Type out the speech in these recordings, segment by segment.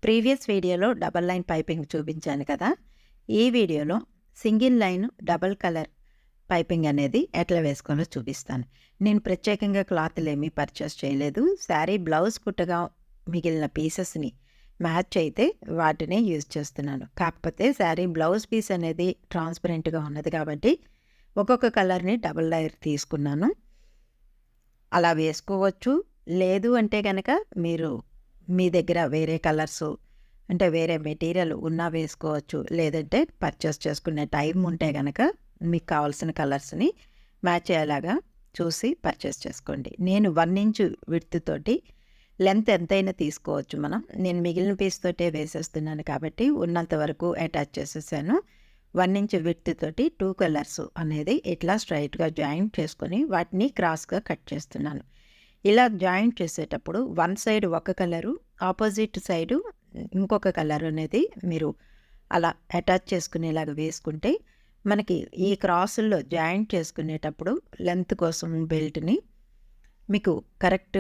Previous వీడియోలో double line piping చూపించాను కదా. ఈ వీడియోలో single line double colour piping అనేది ఎట్లా వేసుకోవాలో చూపిస్తాను. నేను ప్రత్యేకంగా క్లాత్లు ఏమీ పర్చేస్ చేయలేదు. శారీ బ్లౌజ్ కుట్టగా మిగిలిన పీసెస్ని మ్యాచ్ అయితే వాటినే యూజ్ చేస్తున్నాను. కాకపోతే శారీ బ్లౌజ్ పీస్ అనేది ట్రాన్స్పరెంట్గా ఉన్నది కాబట్టి ఒక్కొక్క కలర్ని డబల్ లేయర్ తీసుకున్నాను. అలా వేసుకోవచ్చు. లేదు అంటే కనుక మీరు మీ దగ్గర వేరే కలర్సు అంటే వేరే మెటీరియల్ ఉన్నా వేసుకోవచ్చు. లేదంటే పర్చేస్ చేసుకునే టైం ఉంటే కనుక మీకు కావాల్సిన కలర్స్ని మ్యాచ్ అయ్యేలాగా చూసి పర్చేస్ చేసుకోండి. నేను 1 ఇంచ్ విడ్త్ తోటి లెంత్ ఎంతైనా తీసుకోవచ్చు మనం. నేను మిగిలిన పీస్ తోటే వేసేస్తున్నాను కాబట్టి ఉన్నంత వరకు అటాచ్ చేసేసాను. 1 ఇంచ్ విడ్త్ తోటి 2 కలర్స్ అనేది ఇట్లా స్ట్రైట్గా జాయింట్ చేసుకొని వాటిని క్రాస్గా కట్ చేస్తున్నాను. ఇలా జాయింట్ చేసేటప్పుడు వన్ సైడ్ ఒక కలరు, ఆపోజిట్ సైడు ఇంకొక కలర్ అనేది మీరు అలా అటాచ్ చేసుకునేలాగా వేసుకుంటే మనకి ఈ క్రాసుల్లో జాయింట్ చేసుకునేటప్పుడు లెంత్ కోసం బెల్ట్ని మీకు కరెక్ట్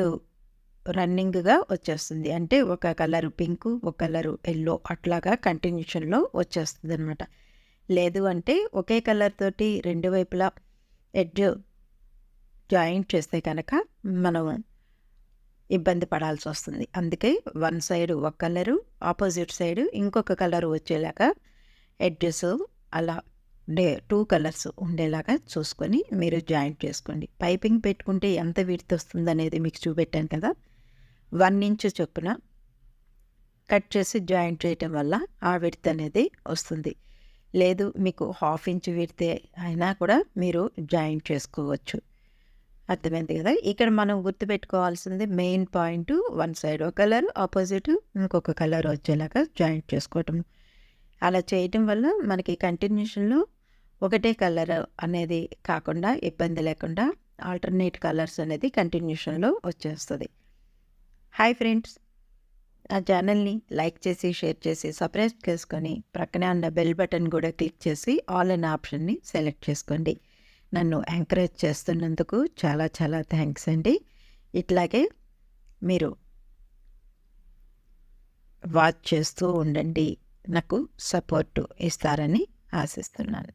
రన్నింగ్గా వచ్చేస్తుంది. అంటే ఒక కలరు పింకు, ఒక కలరు ఎల్లో అట్లాగా కంటిన్యూషన్లో వచ్చేస్తుంది అనమాట. లేదు అంటే ఒకే కలర్ తోటి రెండు వైపులా ఎడ్జ్ జాయింట్ చేస్తే కనుక మనం ఇబ్బంది పడాల్సి వస్తుంది. అందుకే వన్ సైడ్ ఒక కలరు, ఆపోజిట్ సైడ్ ఇంకొక కలర్ వచ్చేలాగా ఎడ్జెస్ అలా 2 కలర్స్ ఉండేలాగా చూసుకొని మీరు జాయింట్ చేసుకోండి. పైపింగ్ పెట్టుకుంటే ఎంత విడ్త్ వస్తుంది అనేది మీకు చూపెట్టాను కదా. 1 ఇంచ్ చొప్పున కట్ చేసి జాయింట్ చేయటం వల్ల ఆ విడ్త్ అనేది వస్తుంది. లేదు మీకు 1/2 ఇంచ్ విడ్తే అయినా కూడా మీరు జాయింట్ చేసుకోవచ్చు. అర్థమైంది కదా. ఇక్కడ మనం గుర్తుపెట్టుకోవాల్సింది మెయిన్ పాయింట్ వన్ సైడ్ ఒక కలర్, ఆపోజిట్ ఇంకొక కలర్ వచ్చేలాగా జాయింట్ చేసుకోవటం. అలా చేయటం వల్ల మనకి కంటిన్యూషన్లో ఒకటే కలర్ అనేది కాకుండా ఇబ్బంది లేకుండా ఆల్టర్నేట్ కలర్స్ అనేది కంటిన్యూషన్లో వచ్చేస్తుంది. హాయ్ ఫ్రెండ్స్, నా ఛానల్ని లైక్ చేసి షేర్ చేసి సబ్స్క్రైబ్ చేసుకొని ప్రక్కనే ఉన్న బెల్ బటన్ కూడా క్లిక్ చేసి ఆల్ అనే ఆప్షన్ని సెలెక్ట్ చేసుకోండి. నన్ను ఎంకరేజ్ చేస్తున్నందుకు చాలా చాలా థ్యాంక్స్ అండి. ఇట్లాగే మీరు వాచ్ చేస్తూ ఉండండి, నాకు సపోర్టు ఇస్తారని ఆశిస్తున్నాను.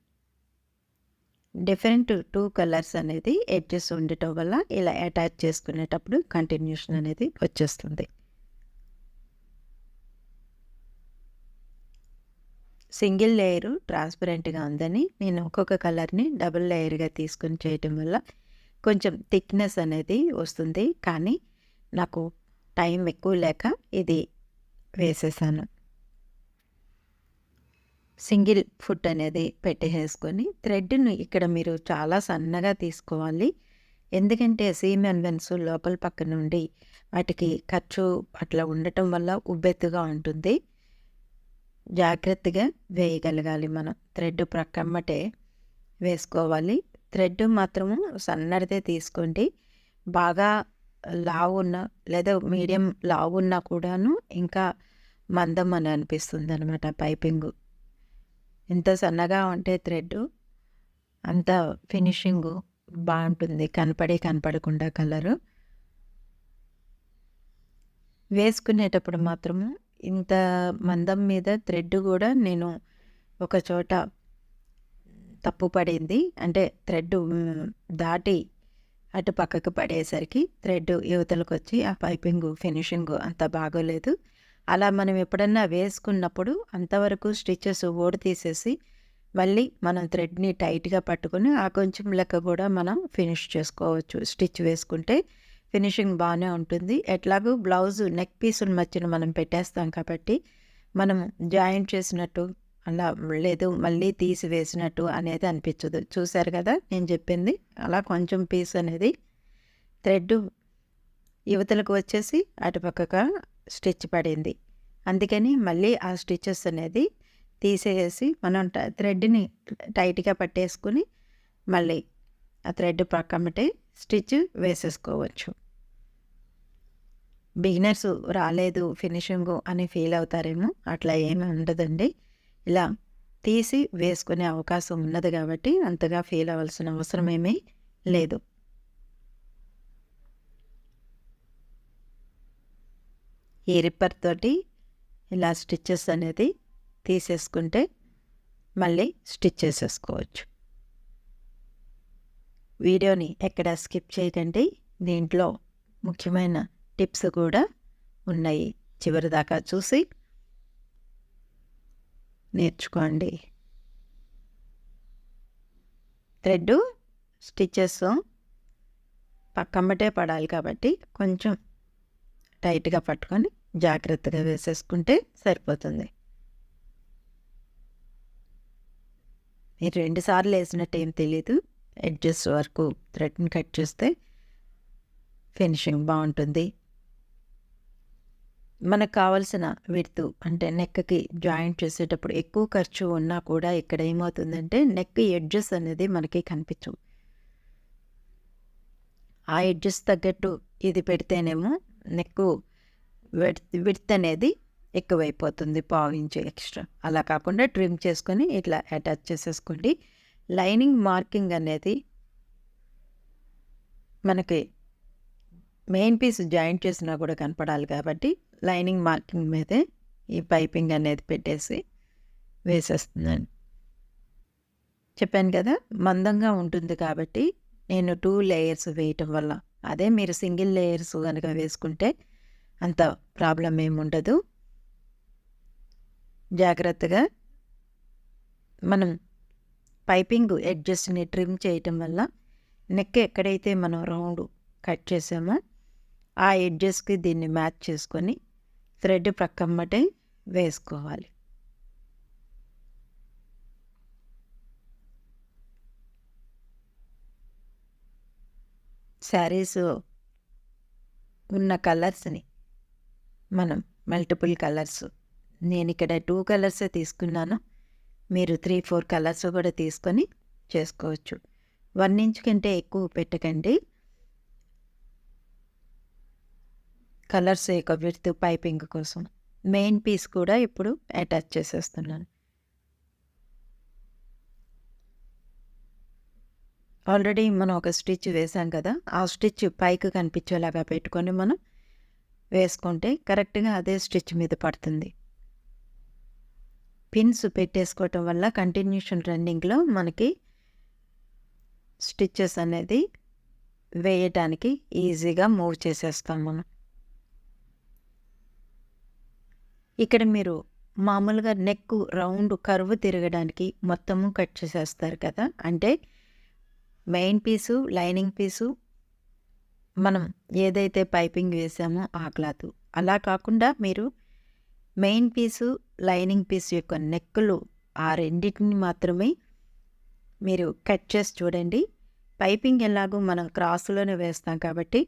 డిఫరెంట్ 2 కలర్స్ అనేది ఎడ్జెస్ ఉండటం వల్ల ఇలా అటాచ్ చేసుకునేటప్పుడు కంటిన్యూషన్ అనేది వచ్చేస్తుంది. సింగిల్ లేయరు ట్రాన్స్పరెంట్గా ఉందని నేను ఒక్కొక్క కలర్ని డబుల్ లేయర్గా తీసుకొని చేయటం వల్ల కొంచెం థిక్నెస్ అనేది వస్తుంది. కానీ నాకు టైం ఎక్కువ లేక ఇది వేసేసాను. సింగిల్ ఫుట్ అనేది పెట్టేసుకొని థ్రెడ్ని ఇక్కడ మీరు చాలా సన్నగా తీసుకోవాలి. ఎందుకంటే సీమ్ ఎన్వెన్స్ లోపల పక్క నుండి వాటికి ఖర్చు అట్లా ఉండటం వల్ల ఉబ్బెత్తుగా ఉంటుంది. జాగ్రత్తగా వేయగలగాలి మనం. థ్రెడ్ ప్రక్కమ్మటే వేసుకోవాలి. థ్రెడ్ మాత్రము సన్నడిదే తీసుకోండి. బాగా లావు ఉన్న లేదా మీడియం లావు ఉన్నా కూడాను ఇంకా మందం అని అనిపిస్తుంది అనమాట పైపింగు. ఎంత సన్నగా ఉంటే థ్రెడ్ అంత ఫినిషింగు బాగుంటుంది, కనపడకుండా కలరు. వేసుకునేటప్పుడు మాత్రము ఇంత మందం మీద థ్రెడ్ కూడా నేను ఒక చోట తప్పు పడింది. అంటే థ్రెడ్ దాటి అటు పక్కకు పడేసరికి థ్రెడ్ యువతలకు వచ్చి ఆ పైపింగ్ ఫినిషింగ్ అంత బాగోలేదు. అలా మనం ఎప్పుడన్నా వేసుకున్నప్పుడు అంతవరకు స్టిచెస్ ఓడి తీసేసి మళ్ళీ మనం థ్రెడ్ని టైట్గా పట్టుకొని ఆ కొంచెం లెక్క కూడా మనం ఫినిష్ చేసుకోవచ్చు. స్టిచ్ వేసుకుంటే ఫినిషింగ్ బాగానే ఉంటుంది. ఎట్లాగూ బ్లౌజ్ నెక్ పీసుల మధ్యన మనం పెట్టేస్తాం కాబట్టి మనం జాయింట్ చేసినట్టు అలా లేదు మళ్ళీ తీసి వేసినట్టు అనేది అనిపించదు. చూసారు కదా నేను చెప్పింది. అలా కొంచెం పీస్ అనేది థ్రెడ్ యువతలకు వచ్చేసి అటుపక్కగా స్టిచ్ పడింది. అందుకని మళ్ళీ ఆ స్టిచెస్ అనేది తీసేసి మనం థ్రెడ్ని టైట్గా పట్టేసుకుని మళ్ళీ ఆ థ్రెడ్ పక్కమ్మటే స్టిచ్ వేసేసుకోవచ్చు. బిగినర్స్ రాలేదు ఫినిషింగ్ అని ఫీల్ అవుతారేమో, అట్లా ఏమీ ఉండదండి. ఇలా తీసి వేసుకునే అవకాశం ఉన్నది కాబట్టి అంతగా ఫీల్ అవ్వాల్సిన అవసరం ఏమీ లేదు. ఈ రిప్పర్ తోటి ఇలా స్టిచ్చెస్ అనేది తీసేసుకుంటే మళ్ళీ స్టిచ్ చేసేసుకోవచ్చు. వీడియోని ఎక్కడ స్కిప్ చేయకండి, దీంట్లో ముఖ్యమైన టిప్స్ కూడా ఉన్నాయి. చివరి దాకా చూసి నేర్చుకోండి. థ్రెడ్ స్టిచ్చెస్ పక్కమ్మటే పడాలి కాబట్టి కొంచెం టైట్గా పట్టుకొని జాగ్రత్తగా వేసేసుకుంటే సరిపోతుంది. మీరు 2 సార్లు వేసినట్టు ఏం తెలీదు. ఎడ్జెస్ వరకు థ్రెడ్ని కట్ చేస్తే ఫినిషింగ్ బాగుంటుంది. మనకు కావాల్సిన విడ్త్ అంటే నెక్కి జాయింట్ చేసేటప్పుడు ఎక్కువ ఖర్చు ఉన్నా కూడా ఇక్కడ ఏమవుతుందంటే నెక్ ఎడ్జెస్ అనేది మనకి కనిపించవు. ఆ ఎడ్జెస్ తగ్గట్టు ఇది పెడితేనేమో నెక్ విడ్త్ అనేది ఎక్కువైపోతుంది, పావించి ఎక్స్ట్రా. అలా కాకుండా ట్రిమ్ చేసుకొని ఇట్లా అటాచ్ చేసేసుకోండి. లైనింగ్ మార్కింగ్ అనేది మనకి మెయిన్ పీస్ జాయింట్ చేసినా కూడా కనపడాలి కాబట్టి లైనింగ్ మార్కింగ్ మీదే ఈ పైపింగ్ అనేది పెట్టేసి వేసేస్తున్నాను. చెప్పాను కదా, మందంగా ఉంటుంది కాబట్టి నేను 2 లేయర్స్ వేయటం వల్ల. అదే మీరు సింగిల్ లేయర్స్ కనుక వేసుకుంటే అంత ప్రాబ్లం ఏముండదు. జాగ్రత్తగా మనం పైపింగ్ ఎడ్జెస్ని ట్రిమ్ చేయటం వల్ల నెక్ ఎక్కడైతే మనం రౌండ్ కట్ చేసామో ఆ ఎడ్జెస్కి దీన్ని మ్యాచ్ చేసుకొని థ్రెడ్ ప్రక్కమ్మటే వేసుకోవాలి. శారీస్ ఉన్న కలర్స్ని మనం మల్టిపుల్ కలర్స్, నేను ఇక్కడ 2 కలర్సే తీసుకున్నాను, మీరు 3-4 కలర్స్ కూడా తీసుకొని చేసుకోవచ్చు. 1 ఇంచ్ కంటే ఎక్కువ పెట్టకండి. కలర్స్ యొక్క విడ్త్ పైపింగ్ కోసం. మెయిన్ పీస్ కూడా ఇప్పుడు అటాచ్ చేసేస్తున్నాను. ఆల్రెడీ మనం ఒక స్టిచ్ వేసాం కదా, ఆ స్టిచ్ పైకి కనిపించేలాగా పెట్టుకొని మనం వేసుకుంటే కరెక్ట్గా అదే స్టిచ్ మీద పడుతుంది. పిన్స్ పెట్టేసుకోవటం వల్ల కంటిన్యూషన్ రన్నింగ్లో మనకి స్టిచ్చెస్ అనేది వేయటానికి ఈజీగా మూవ్ చేసేస్తాం మనం. ఇక్కడ మీరు మామూలుగా నెక్ రౌండ్ కర్వ్ తిరగడానికి మొత్తము కట్ చేసేస్తారు కదా, అంటే మెయిన్ పీసు లైనింగ్ పీసు మనం ఏదైతే పైపింగ్ వేసామో ఆ క్లాత్, అలా కాకుండా మీరు మెయిన్ పీసు లైనింగ్ పీస్ యొక్క నెక్కులు ఆ రెండింటిని మాత్రమే మీరు కట్ చేసి చూడండి. పైపింగ్ ఎలాగో మనం క్రాస్లోనే వేస్తాం కాబట్టి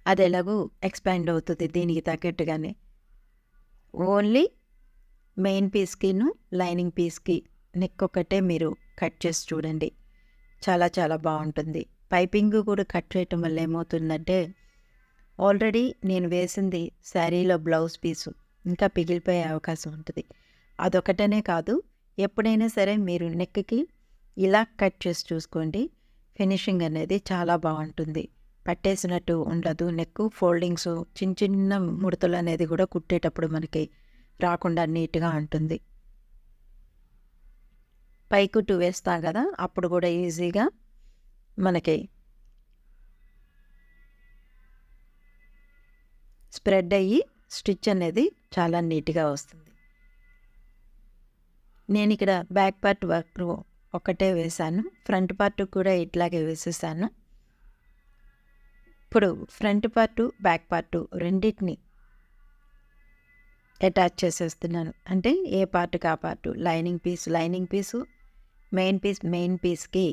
అది ఎలాగో ఎక్స్పాండ్ అవుతుంది దీనికి తగ్గట్టుగానే. ఓన్లీ మెయిన్ పీస్కిను లైనింగ్ పీస్కి నెక్ ఒకటే మీరు కట్ చేసి చూడండి, చాలా చాలా బాగుంటుంది. పైపింగ్ కూడా కట్ చేయటం వల్ల ఏమవుతుందంటే ఆల్రెడీ నేను వేసింది శారీలో బ్లౌజ్ పీసు ఇంకా పిగిలిపోయే అవకాశం ఉంటుంది. అదొకటనే కాదు, ఎప్పుడైనా సరే మీరు నెక్కి ఇలా కట్ చేసి చూసుకోండి, ఫినిషింగ్ అనేది చాలా బాగుంటుంది. పట్టేసినట్టు ఉండదు నెక్. ఫోల్డింగ్స్ చిన్న చిన్న ముడతలు అనేది కూడా కుట్టేటప్పుడు మనకి రాకుండా నీట్గా ఉంటుంది. పైకుట్టు వేస్తాం కదా, అప్పుడు కూడా ఈజీగా మనకి స్ప్రెడ్ అయ్యి స్టిచ్ అనేది చాలా నీట్గా వస్తుంది. నేను ఇక్కడ బ్యాక్ పార్ట్ వర్క్ ఒకటే వేశాను, ఫ్రంట్ పార్ట్ కూడా ఇట్లాగే వేసేసాను. ఇప్పుడు ఫ్రంట్ పార్టు బ్యాక్ పార్టు రెండింటిని అటాచ్ చేసేస్తున్నాను. అంటే ఏ పార్ట్కి ఆ పార్టు, లైనింగ్ పీసు మెయిన్ పీస్కి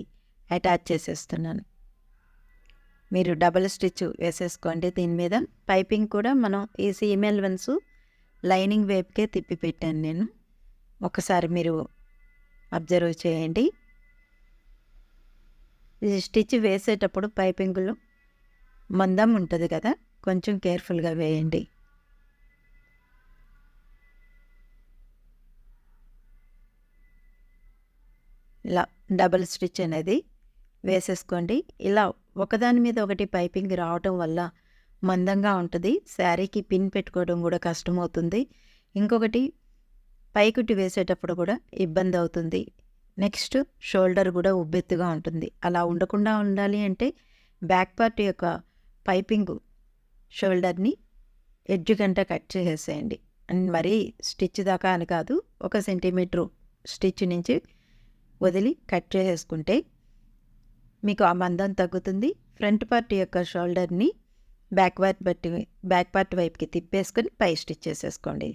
అటాచ్ చేసేస్తున్నాను. మీరు డబుల్ స్టిచ్ వేసేసుకోండి దీని మీద. పైపింగ్ కూడా మనం ఈ సీమ్ ఎలవెన్స్ లైనింగ్ వైపుకే తిప్పి పెట్టాను నేను, ఒకసారి మీరు అబ్జర్వ్ చేయండి. ఈ స్టిచ్ వేసేటప్పుడు పైపింగ్లో మందం ఉంటుంది కదా, కొంచెం కేర్ఫుల్గా వేయండి. ఇలా డబుల్ స్టిచ్ అనేది వేసేసుకోండి. ఇలా ఒకదాని మీద ఒకటి పైపింగ్ రావటం వల్ల మందంగా ఉంటుంది. శారీకి పిన్ పెట్టుకోవడం కూడా కష్టమవుతుంది. ఇంకొకటి పైకుట్టి వేసేటప్పుడు కూడా ఇబ్బంది అవుతుంది. నెక్స్ట్ షోల్డర్ కూడా ఉబ్బెత్తుగా ఉంటుంది. అలా ఉండకుండా ఉండాలి అంటే బ్యాక్ పార్ట్ యొక్క పైపింగ్ షోల్డర్ని ఎడ్జ్ గంట కట్ చేసేసేయండి. అండ్ మరీ స్టిచ్ దాకా అని కాదు, 1 సెంటీమీటరు స్టిచ్ నుంచి వదిలి కట్ చేసేసుకుంటే మీకు ఆ మందం తగ్గుతుంది. ఫ్రంట్ పార్ట్ యొక్క షోల్డర్ని బ్యాక్ పార్ట్ వైపుకి తిప్పేసుకొని పై స్టిచ్ చేసేసుకోండి.